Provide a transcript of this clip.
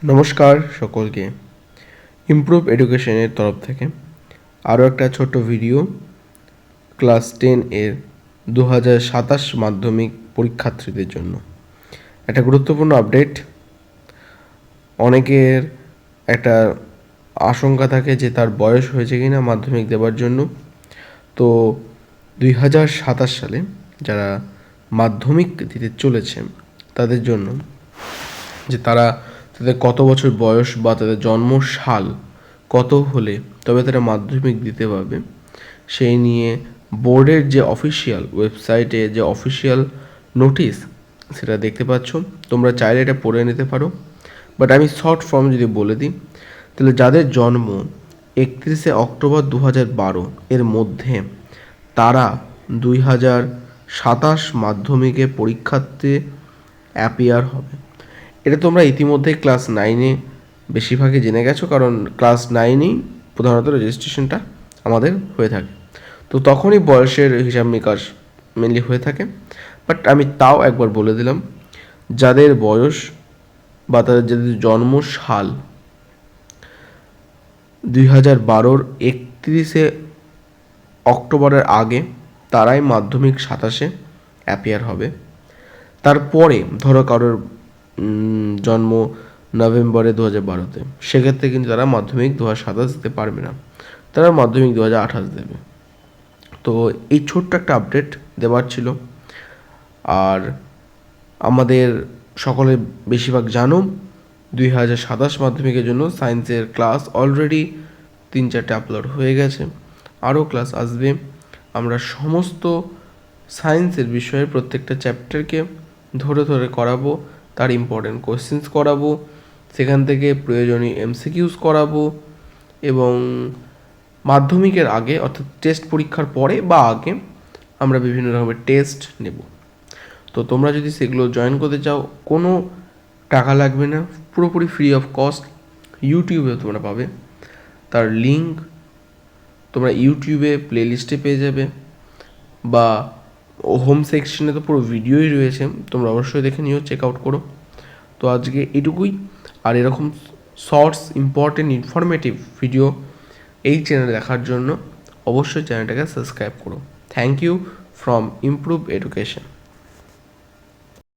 নমস্কার সকলকে। ইমপ্রুভ এডুকেশনের তরফ থেকে আরও একটা ছোট্ট ভিডিও ক্লাস 10 এর 2027 মাধ্যমিক পরীক্ষার্থীদের জন্য একটা গুরুত্বপূর্ণ আপডেট। অনেকের একটা আশঙ্কা থাকে যে তার বয়স হয়েছে কিনা মাধ্যমিক দেওয়ার জন্য। তো 2027 সালে যারা মাধ্যমিক দিতে চলেছে তাদের জন্য যে তাদের কত বছর বয়স বা তাদের জন্ম সাল কত হলে তবে তারা মাধ্যমিক দিতে পারবে, সেই নিয়ে বোর্ডের যে অফিসিয়াল ওয়েবসাইটে যে অফিসিয়াল নোটিশ সেটা দেখতে পাচ্ছ। তোমরা চাইলে এটা পড়ে নিতে পারো, বাট আমি শর্ট ফর্ম যদি বলে দিই তাহলে যাদের জন্ম 31শে অক্টোবর 2012 এর মধ্যে তারা 2027 মাধ্যমিকে পরীক্ষার্থী অ্যাপিয়ার হবে। এটা তোমরা ইতিমধ্যেই ক্লাস 9-এ বেশিরভাগই জেনে গেছো, কারণ ক্লাস 9-এই প্রধানত রেজিস্ট্রেশনটা আমাদের হয়ে থাকে। তো তখনই বয়সের হিসাব নিকাশ মেনলি হয়ে থাকে। বাট আমি তাও একবার বলে দিলাম, যাদের বয়স বা তাদের যাদের জন্ম সাল 2012-র 31শে অক্টোবরের আগে তারাই মাধ্যমিক 27-এ অ্যাপিয়ার হবে। তারপরে ধরো কারোর জন্ম নভেম্বরে 2012-তে, সেক্ষেত্রে কিন্তু তারা মাধ্যমিক 2027 দিতে পারবে না, তারা মাধ্যমিক 2028 দেবে। তো এই ছোট্ট একটা আপডেট দেওয়ার ছিল। আর আমাদের সকলে বেশিরভাগ জানো 2027 মাধ্যমিকের জন্য সায়েন্সের ক্লাস অলরেডি 3-4টে আপলোড হয়ে গেছে, আরও ক্লাস আসবে। আমরা সমস্ত সায়েন্সের বিষয়ের প্রত্যেকটা চ্যাপ্টারকে ধরে ধরে করাবো, তার ইম্পর্টেন্ট কোয়েশ্চেন্স করাবো, সেখান থেকে প্রয়োজনীয় এমসিকিউস করাবো, এবং মাধ্যমিকের আগে অর্থাৎ টেস্ট পরীক্ষার পরে বা আগে আমরা বিভিন্ন রকমের টেস্ট নেব। তো তোমরা যদি সেগুলো জয়েন করতে চাও কোনো টাকা লাগবে না, পুরোপুরি ফ্রি অফ কস্ট ইউটিউবে তোমরা পাবে। তার লিঙ্ক তোমরা ইউটিউবে প্লেলিস্টে পেয়ে যাবে, বা হোম সেকশনে তো পুরো ভিডিওই রয়েছে, তোমরা অবশ্যই দেখে নিও, চেক আউট করো। তো আজকে এটুকুই। আর এরকম শর্টস ইম্পর্টেন্ট ইনফরমেটিভ ভিডিও এই চ্যানেলে দেখার জন্য অবশ্যই চ্যানেলটাকে সাবস্ক্রাইব করো। Thank you from improve education.